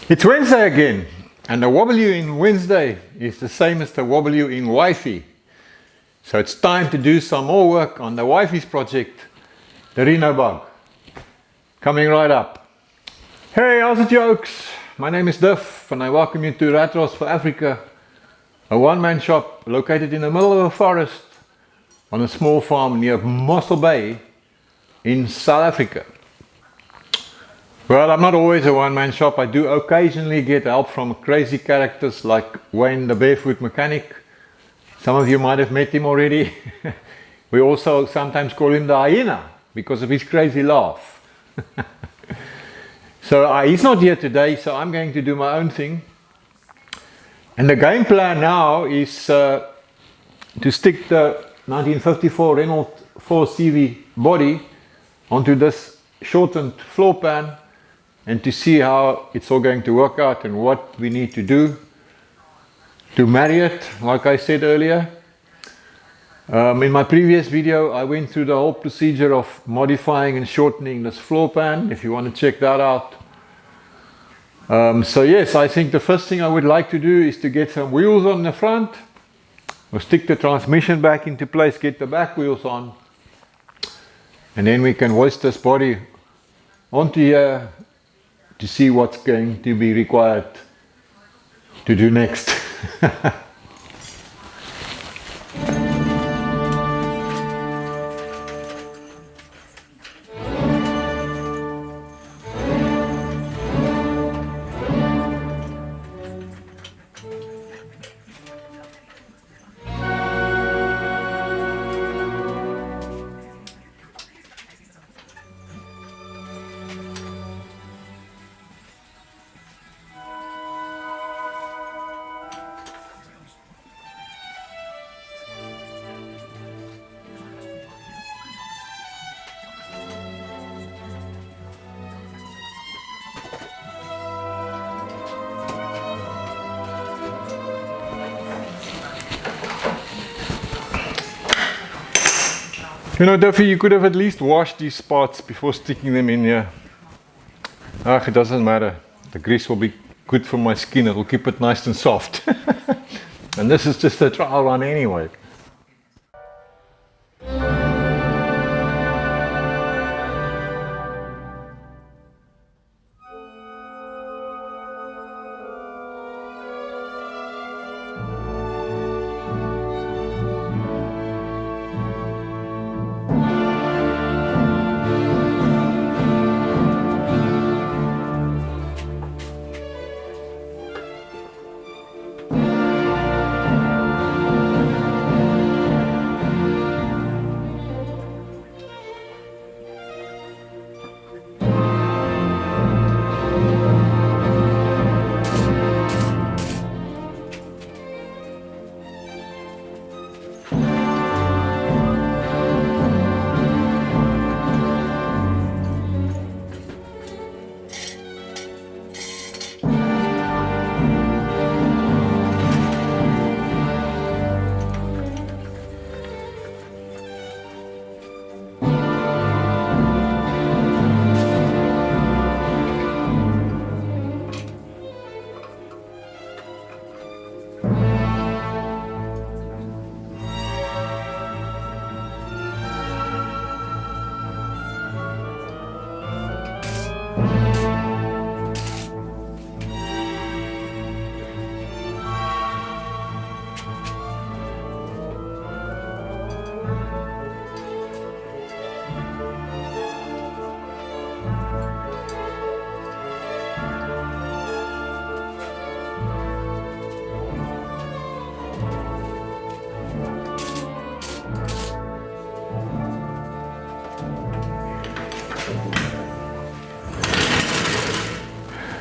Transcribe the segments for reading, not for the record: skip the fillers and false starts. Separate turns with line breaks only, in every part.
It's Wednesday again, and the W in Wednesday is the same as the W in Wifey. So it's time to do some more work on the Wifey's project, the Renobug. Coming right up. Hey, how's the jokes? My name is Duff, and I welcome you to Ratros for Africa, a one-man shop located in the middle of a forest on a small farm near Mossel Bay in South Africa. Well, I'm not always a one-man shop. I do occasionally get help from crazy characters like Wayne the Barefoot Mechanic. Some of you might have met him already. We also sometimes call him the hyena because of his crazy laugh. So he's not here today, so I'm going to do my own thing. And the game plan now is to stick the 1954 Renault 4CV body onto this shortened floor pan, and to see how it's all going to work out and what we need to do to marry it, like I said earlier. In my previous video I went through the whole procedure of modifying and shortening this floor pan, if you want to check that out. So yes, I think the first thing I would like to do is to get some wheels on the front. We'll stick the transmission back into place, get the back wheels on, and then we can hoist this body onto here to see what's going to be required to do next. You know, Duffy, you could have at least washed these spots before sticking them in here. It doesn't matter. The grease will be good for my skin. It will keep it nice and soft. And this is just a trial run anyway.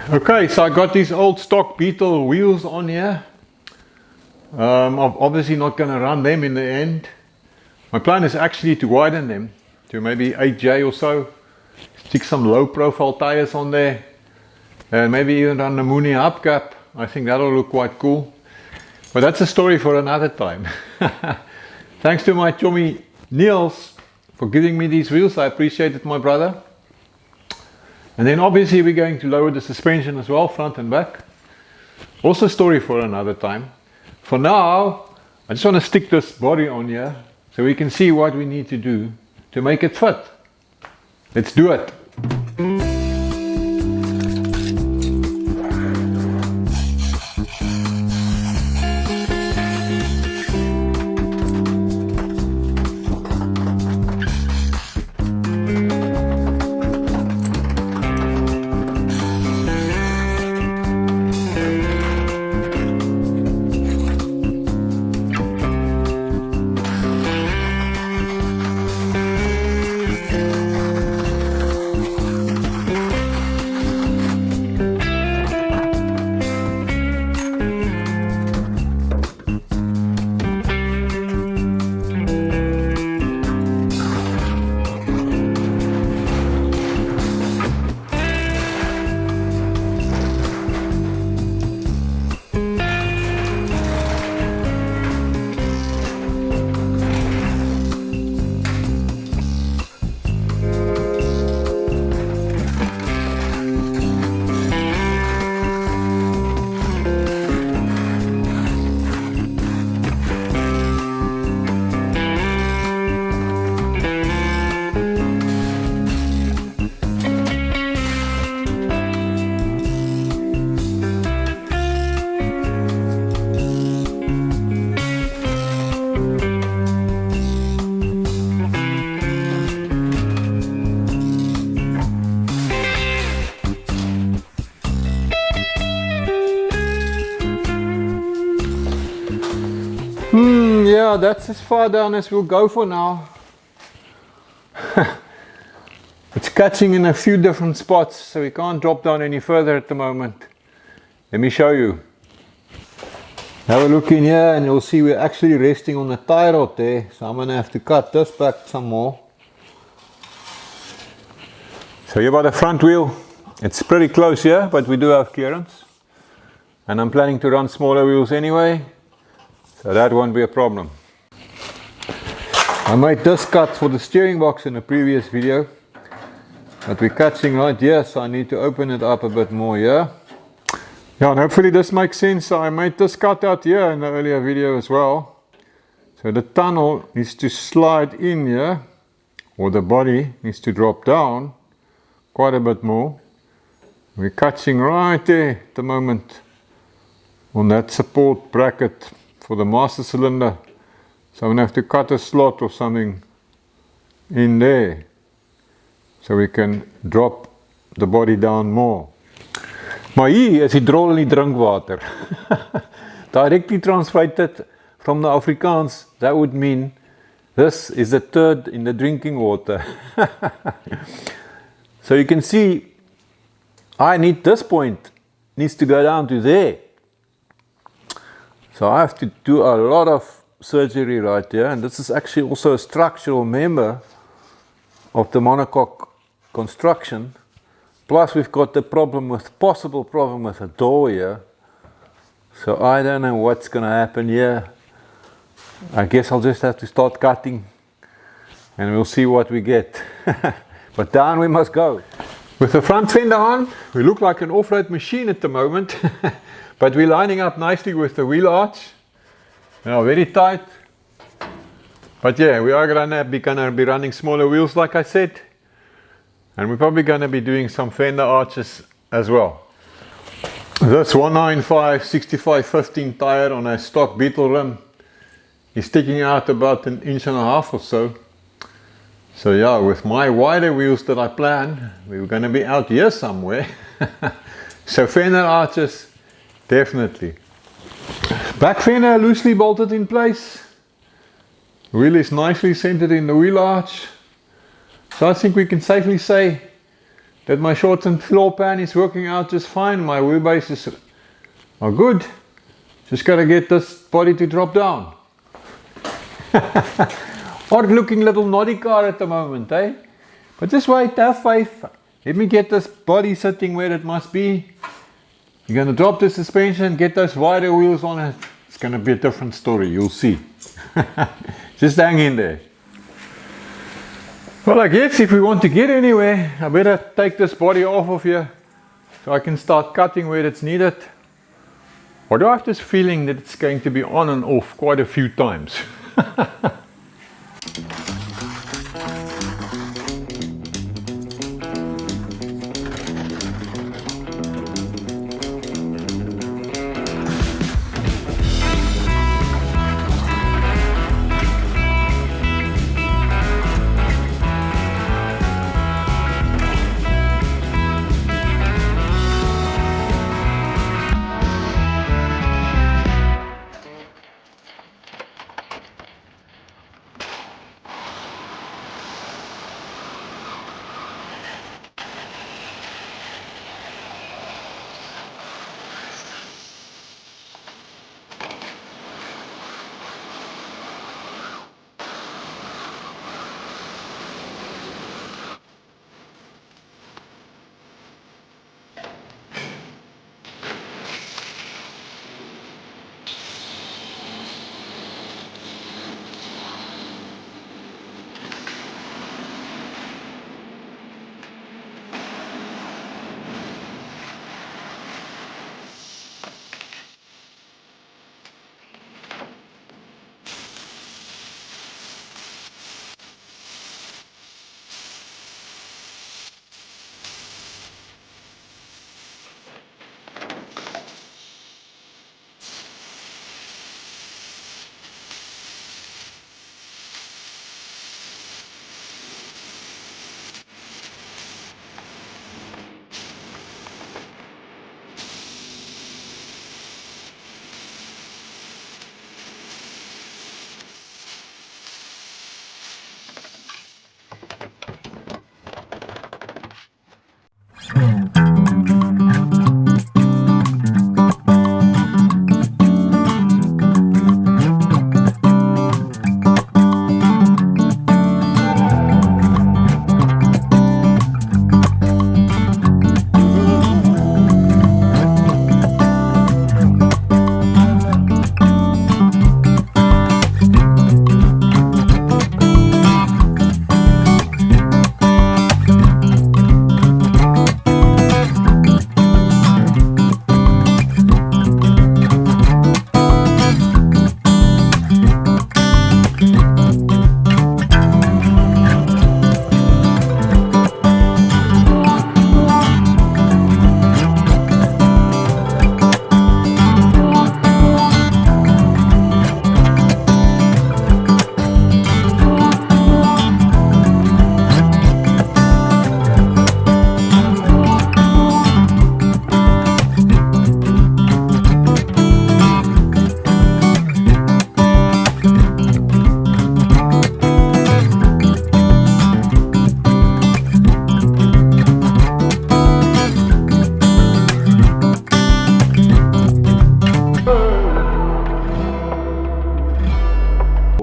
Okay, so I got these old stock Beetle wheels on here. I'm obviously not going to run them in the end. My plan is actually to widen them to maybe 8J or so. Stick some low profile tires on there. And maybe even run a Mooney hubcap. I think that'll look quite cool. But that's a story for another time. Thanks to my chummy Niels for giving me these wheels. I appreciate it, my brother. And then obviously we're going to lower the suspension as well, front and back. Also a story for another time. For now, I just want to stick this body on here so we can see what we need to do to make it fit. Let's do it. Yeah, that's as far down as we'll go for now. It's catching in a few different spots, so we can't drop down any further at the moment. Let me show you. Have a look in here and you'll see we're actually resting on the tie rod there, so I'm going to have to cut this back some more. So here by the front wheel, it's pretty close here, but we do have clearance. And I'm planning to run smaller wheels anyway, so that won't be a problem. I made this cut for the steering box in a previous video, but we're catching right here, so I need to open it up a bit more here. Yeah, and hopefully this makes sense. So I made this cut out here in the earlier video as well. So the tunnel needs to slide in here, or the body needs to drop down quite a bit more. We're catching right there at the moment on that support bracket for the master cylinder. So I'm going to have to cut a slot or something in there so we can drop the body down more. Maar hier is hydrol in die drinkwater. Directly translated from the Afrikaans, that would mean this is a turd in the drinking water. So you can see, this point needs to go down to there. So I have to do a lot of surgery right here, and this is actually also a structural member of the monocoque construction. Plus we've got the possible problem with the door here. So I don't know what's going to happen here. I guess I'll just have to start cutting and we'll see what we get. But down we must go. With the front fender on, we look like an off-road machine at the moment. But we're lining up nicely with the wheel arch. Now very tight. But yeah, we are gonna be running smaller wheels like I said. And we're probably going to be doing some fender arches as well. This 195 65/15 tire on a stock Beetle rim is sticking out about 1.5 inches or so. So yeah, with my wider wheels that I plan, we're going to be out here somewhere. So fender arches, definitely. Back fender loosely bolted in place. Wheel is nicely centered in the wheel arch. So I think we can safely say that my shortened floor pan is working out just fine. My wheelbases are good. Just got to get this body to drop down. Odd looking little noddy car at the moment, eh? But just wait, have faith. Let me get this body sitting where it must be. You're going to drop the suspension, get those wider wheels on it. It's going to be a different story, you'll see. Just hang in there. Well, I guess if we want to get anywhere, I better take this body off of here so I can start cutting where it's needed. Or do I have this feeling that it's going to be on and off quite a few times?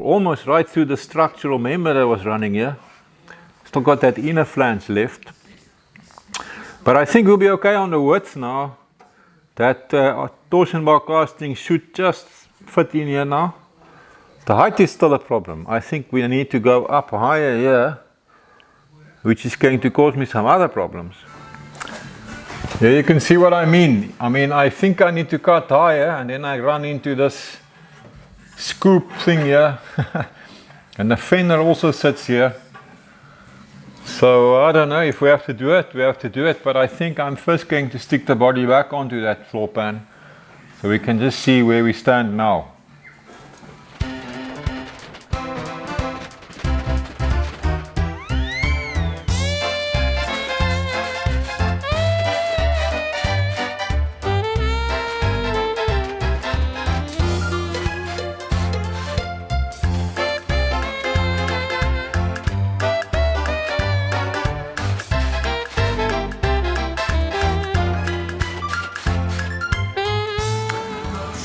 Almost right through the structural member that was running here. Still got that inner flange left. But I think we'll be okay on the width now. That torsion bar casting should just fit in here now. The height is still a problem. I think we need to go up higher here, which is going to cause me some other problems. Here you can see what I mean. I think I need to cut higher, and then I run into this scoop thing here. And the fender also sits here. So I don't know, if we have to do it, we have to do it. But I think I'm first going to stick the body back onto that floor pan, so we can just see where we stand now.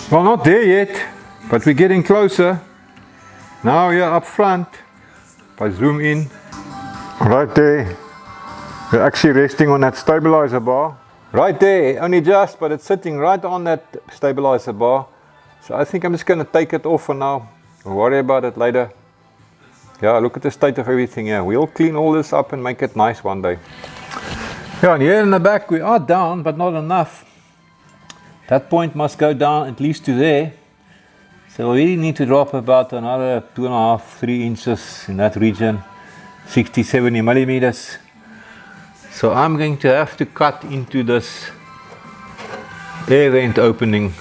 Well, not there yet, but we're getting closer. Now here up front, if I zoom in, right there, we're actually resting on that stabilizer bar. Right there, only just, but it's sitting right on that stabilizer bar. So I think I'm just going to take it off for now. We'll worry about it later. yeah, look at the state of everything here. We'll clean all this up and make it nice one day. Yeah, and here in the back we are down, but not enough. That point must go down at least to there. So we really need to drop about another 2.5, 3 inches in that region, 60, 70 millimeters. So I'm going to have to cut into this air vent opening.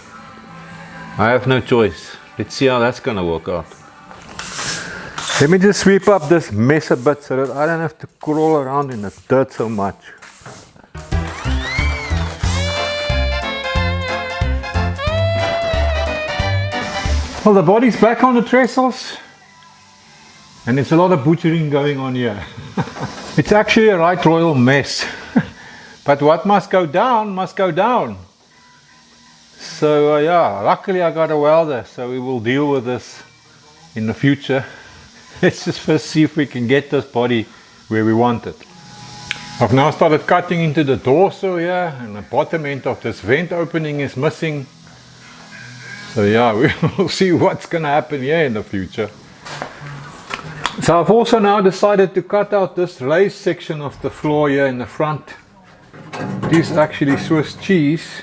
I have no choice. Let's see how that's going to work out. Let me just sweep up this mess a bit so that I don't have to crawl around in the dirt so much. Well, the body's back on the trestles and there's a lot of butchering going on here. It's actually a right royal mess. But what must go down must go down. So yeah, luckily I got a welder, so we will deal with this in the future. Let's just first see if we can get this body where we want it. I've now started cutting into the torso here, and the bottom end of this vent opening is missing. So yeah, we will see what's going to happen here in the future. So I've also now decided to cut out this raised section of the floor here in the front. It is actually Swiss cheese,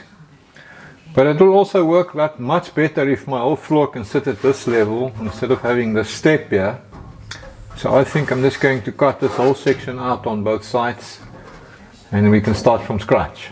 but it will also work that much better if my whole floor can sit at this level instead of having the step here. So I think I'm just going to cut this whole section out on both sides and we can start from scratch.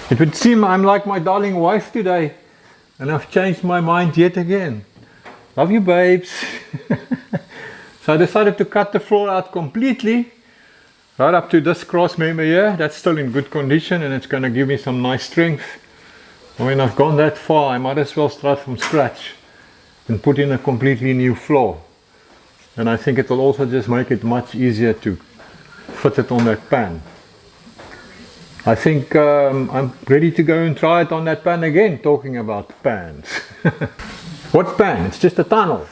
It would seem I'm like my darling wife today, and I've changed my mind yet again. Love you, babes. So I decided to cut the floor out completely, right up to this cross member here. That's still in good condition, and it's going to give me some nice strength. When I've gone that far, I might as well start from scratch and put in a completely new floor. And I think it will also just make it much easier to fit it on that pan. I think I'm ready to go and try it on that pan again, talking about pans. What pan? It's just a tunnel.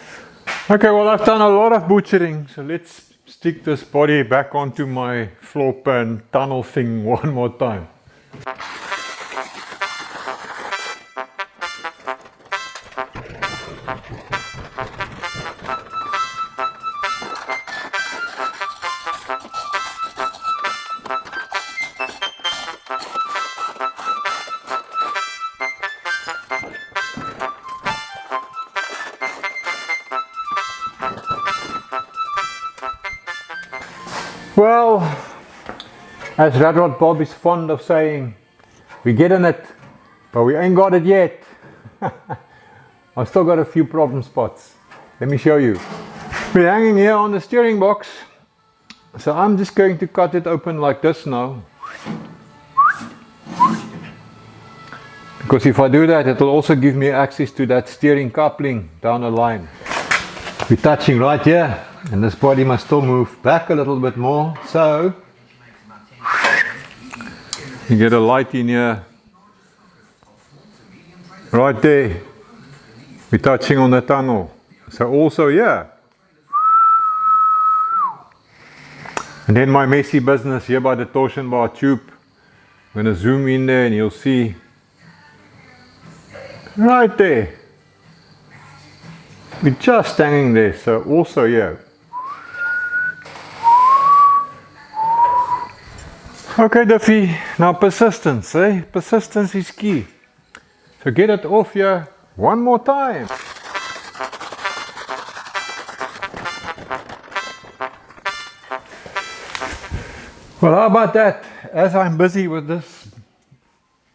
Okay, well, I've done a lot of butchering, so let's stick this body back onto my floor pan tunnel thing one more time. Well, as Red Bob is fond of saying, we getting it, but we ain't got it yet. I've still got a few problem spots. Let me show you. We're hanging here on the steering box, so I'm just going to cut it open like this now. Because if I do that, it will also give me access to that steering coupling down the line. We're touching right here, and this body must still move back a little bit more, so you get a light in here, right there. We're touching on the tunnel, so also here. And then my messy business here by the torsion bar tube. I'm going to zoom in there and you'll see right there. We're just hanging there, so also here. Okay, Duffy, now persistence, eh? Persistence is key. So get it off here one more time. Well, how about that? As I'm busy with this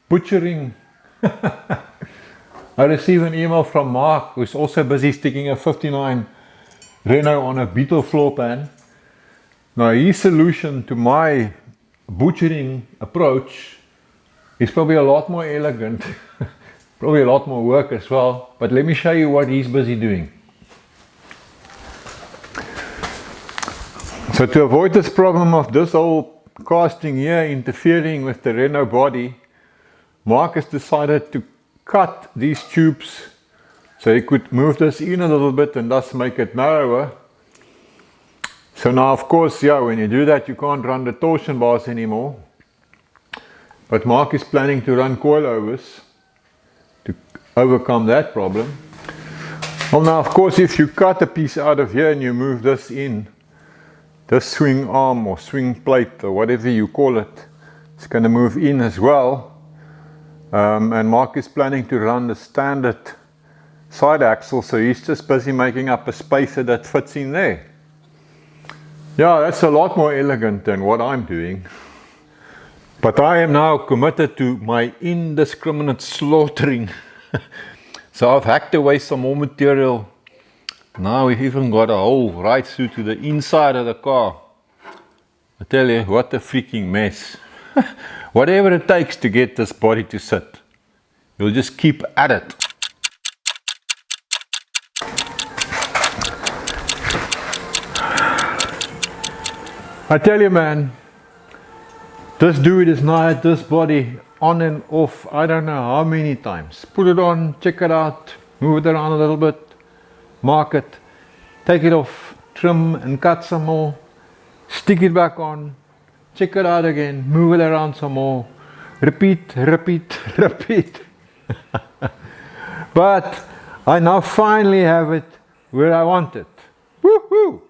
butchering, I received an email from Mark, who's also busy sticking a 59 Renault on a Beetle floor pan. Now, his solution to my butchering approach is probably a lot more elegant, probably a lot more work as well, but let me show you what he's busy doing. So to avoid this problem of this old casting here interfering with the Renault body, Mark has decided to cut these tubes so he could move this in a little bit and thus make it narrower. So now, of course, yeah, when you do that, you can't run the torsion bars anymore. But Mark is planning to run coilovers to overcome that problem. Well, now, of course, if you cut a piece out of here and you move this in, this swing arm or swing plate or whatever you call it, it's going to move in as well. And Mark is planning to run the standard side axle, so he's just busy making up a spacer that fits in there. Yeah, that's a lot more elegant than what I'm doing. But I am now committed to my indiscriminate slaughtering. So I've hacked away some more material. Now we've even got a hole right through to the inside of the car. I tell you, what a freaking mess. Whatever it takes to get this body to sit, you'll just keep at it. I tell you, man, this dude is now at this body on and off, I don't know how many times. Put it on, check it out, move it around a little bit, mark it, take it off, trim and cut some more, stick it back on, check it out again, move it around some more, repeat, repeat, repeat. But I now finally have it where I want it. Woohoo!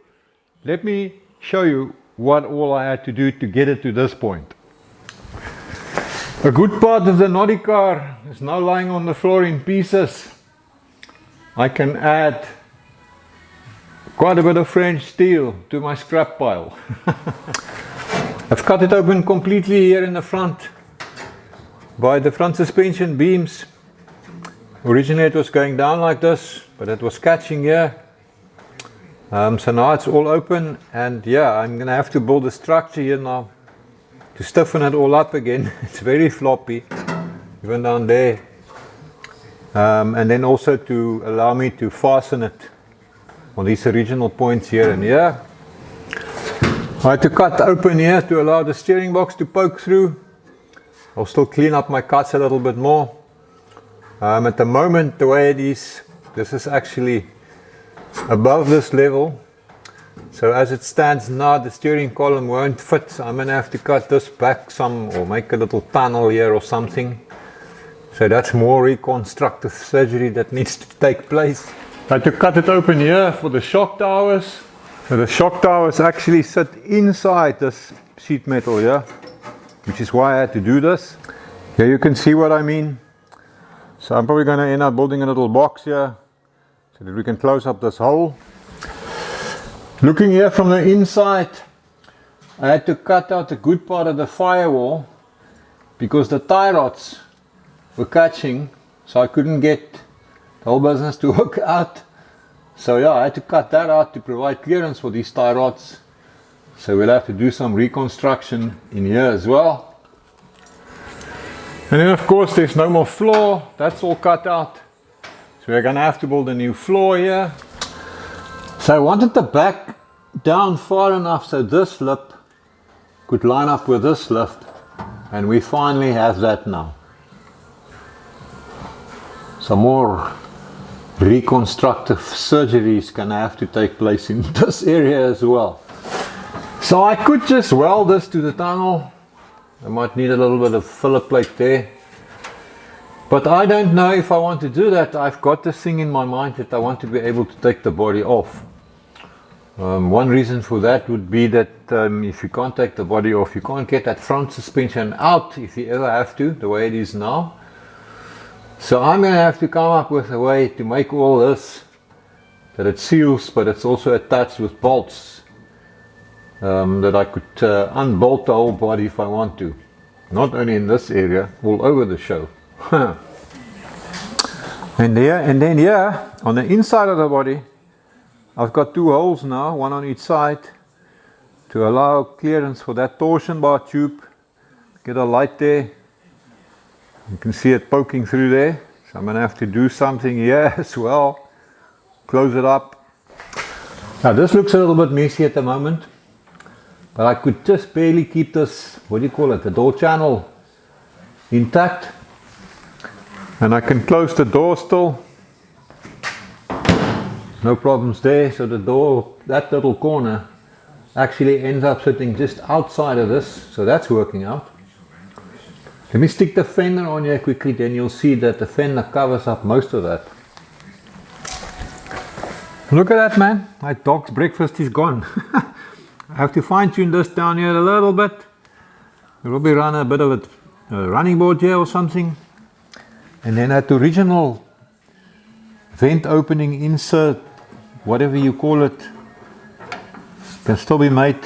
Let me show you what all I had to do to get it to this point. A good part of the Noddy car is now lying on the floor in pieces. I can add quite a bit of French steel to my scrap pile. I've cut it open completely here in the front. by the front suspension beams. Originally it was going down like this, but it was catching here. So now it's all open, and yeah, I'm gonna have to build a structure here now to stiffen it all up again. It's very floppy, even down there. And then also to allow me to fasten it on these original points here and here. I had to cut open here to allow the steering box to poke through. I'll still clean up my cuts a little bit more. At the moment, the way it is, this is actually above this level. So as it stands now, the steering column won't fit. So I'm going to have to cut this back some, or make a little tunnel here or something. So that's more reconstructive surgery that needs to take place. I had to cut it open here for the shock towers. So the shock towers actually sit inside this sheet metal here, which is why I had to do this. Here you can see what I mean. So I'm probably going to end up building a little box here so that we can close up this hole. Looking here from the inside, I had to cut out a good part of the firewall because the tie rods were catching, so I couldn't get the whole business to work out. So yeah, I had to cut that out to provide clearance for these tie rods. So we'll have to do some reconstruction in here as well. And then of course there's no more floor, that's all cut out. So we're gonna have to build a new floor here. So I wanted the back down far enough so this lip could line up with this lift, and we finally have that now. Some more reconstructive surgery is gonna have to take place in this area as well. So I could just weld this to the tunnel. I might need a little bit of filler plate there, but I don't know if I want to do that. I've got this thing in my mind that I want to be able to take the body off. One reason for that would be that if you can't take the body off, you can't get that front suspension out if you ever have to, the way it is now. So I'm going to have to come up with a way to make all this that it seals, but it's also attached with bolts. That I could unbolt the whole body if I want to. Not only in this area, all over the show. And then here, on the inside of the body, I've got two holes now, one on each side, to allow clearance for that torsion bar tube. Get a light there. You can see it poking through there. So I'm going to have to do something here as well. Close it up. Now this looks a little bit messy at the moment. But I could just barely keep this, what do you call it, the door channel intact. And I can close the door still. No problems there. So the door, that little corner, actually ends up sitting just outside of this. So that's working out. Let me stick the fender on here quickly, then you'll see that the fender covers up most of that. Look at that, man. My dog's breakfast is gone. I have to fine tune this down here a little bit. We'll probably run a bit of a running board here or something. And then at the original vent opening insert, whatever you call it, can still be made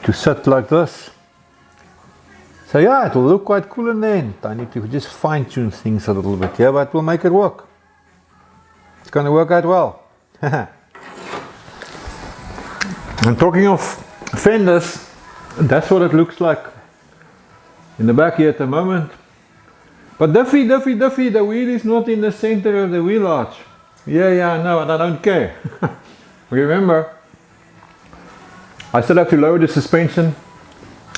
to sit like this. So yeah, it will look quite cool in the end. I need to just fine tune things a little bit here, but we'll make it work. It's going to work out well. And talking of fenders, that's what it looks like in the back here at the moment. But Duffy, the wheel is not in the center of the wheel arch. Yeah, no, and I don't care. Remember, I still have to lower the suspension.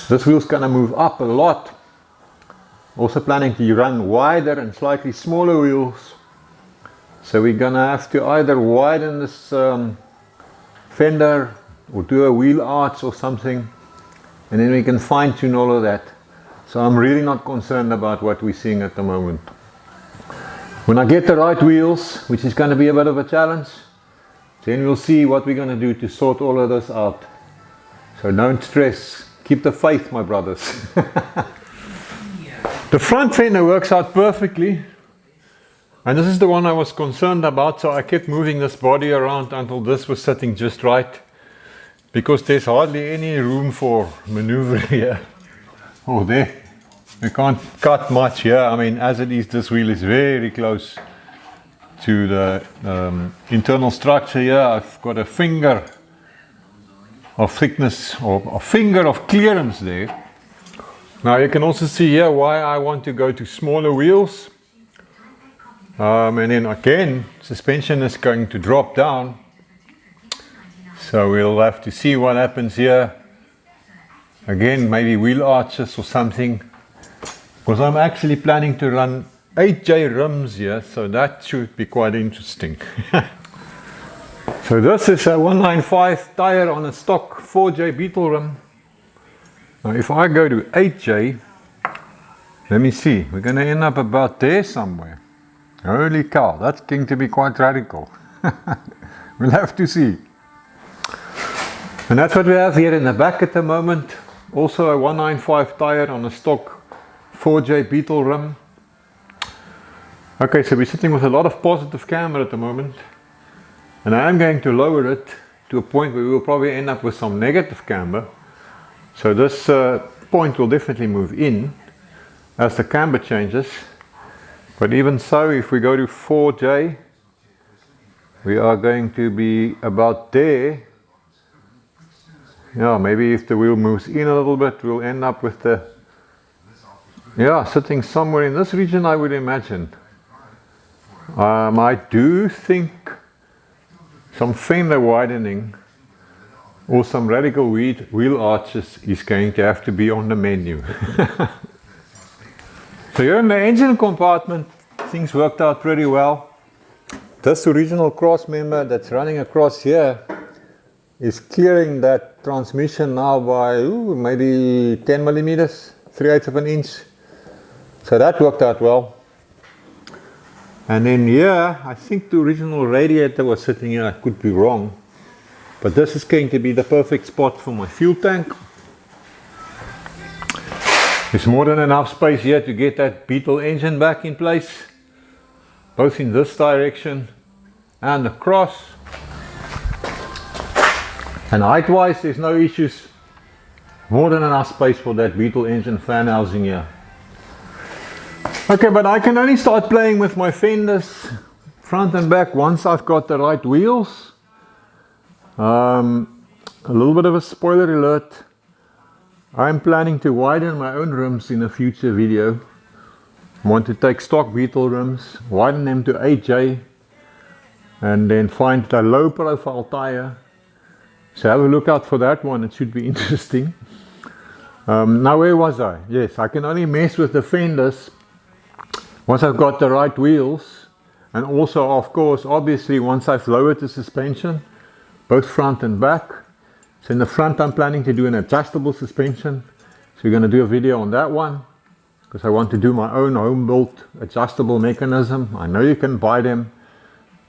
This wheel's gonna move up a lot. Also planning to run wider and slightly smaller wheels. So we're gonna have to either widen this fender or do a wheel arch or something, and then we can fine tune all of that. So I'm really not concerned about what we're seeing at the moment. When I get the right wheels, which is going to be a bit of a challenge, then we'll see what we're going to do to sort all of this out. So don't stress, keep the faith, my brothers. The front fender works out perfectly, and this is the one I was concerned about, so I kept moving this body around until this was sitting just right, because there's hardly any room for maneuver here. Oh, there. You can't cut much here. I mean, as it is, this wheel is very close to the internal structure here. I've got a finger of thickness or a finger of clearance there. Now you can also see here why I want to go to smaller wheels. And then again, suspension is going to drop down. So we'll have to see what happens here. Again, maybe wheel arches or something. Because I'm actually planning to run 8J rims here, so that should be quite interesting. So this is a 195 tire on a stock 4J Beetle rim. Now if I go to 8J, let me see, we're going to end up about there somewhere. Holy cow, that's going to be quite radical. We'll have to see. And that's what we have here in the back at the moment. Also a 195 tire on a stock 4J Beetle rim. Okay, so we're sitting with a lot of positive camber at the moment. And I am going to lower it to a point where we will probably end up with some negative camber. So this point will definitely move in as the camber changes. But even so, if we go to 4J, we are going to be about there. Yeah, maybe if the wheel moves in a little bit, we'll end up with the, yeah, sitting somewhere in this region, I would imagine. I do think some fender widening or some radical wheel arches is going to have to be on the menu. So here in the engine compartment, things worked out pretty well. This original cross member that's running across here is clearing that transmission now by maybe 10 millimeters, 3/8 of an inch. So that worked out well. And then here, I think the original radiator was sitting here, I could be wrong. But this is going to be the perfect spot for my fuel tank. There's more than enough space here to get that Beetle engine back in place. Both in this direction and across. And height-wise, there's no issues. More than enough space for that Beetle engine fan housing here. Okay, but I can only start playing with my fenders front and back once I've got the right wheels. A little bit of a spoiler alert. I'm planning to widen my own rims in a future video. I want to take stock Beetle rims, widen them to 8J, and then find a low profile tire. So have a look out for that one, it should be interesting. Now where was I? Yes, I can only mess with the fenders once I've got the right wheels, and also of course obviously once I've lowered the suspension, both front and back. So in the front I'm planning to do an adjustable suspension, so we're going to do a video on that one, because I want to do my own home built adjustable mechanism. I know you can buy them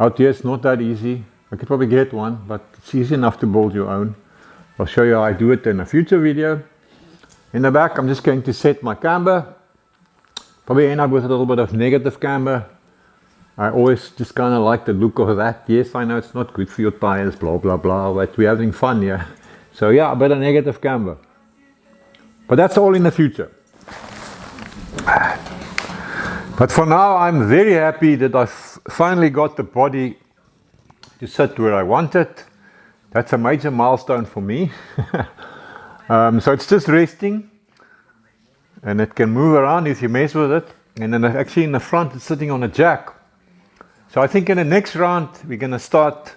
out here, it's not that easy. I could probably get one, but it's easy enough to build your own. I'll show you how I do it in a future video. In the back I'm just going to set my camber. Probably end up with a little bit of negative camber. I always just kind of like the look of that. Yes, I know it's not good for your tires, blah blah blah, but we're having fun here. So yeah, a bit of negative camber. But that's all in the future. But for now I'm very happy that I've finally got the body to sit where I want it. That's a major milestone for me. So it's just resting. And it can move around if you mess with it. And then actually in the front it's sitting on a jack. So I think in the next round we're going to start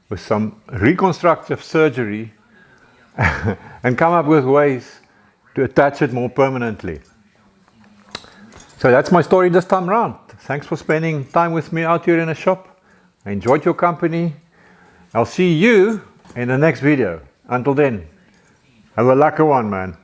with some reconstructive surgery and come up with ways to attach it more permanently. So that's my story this time around. Thanks for spending time with me out here in the shop. I enjoyed your company. I'll see you in the next video. Until then, have a lucky one, man.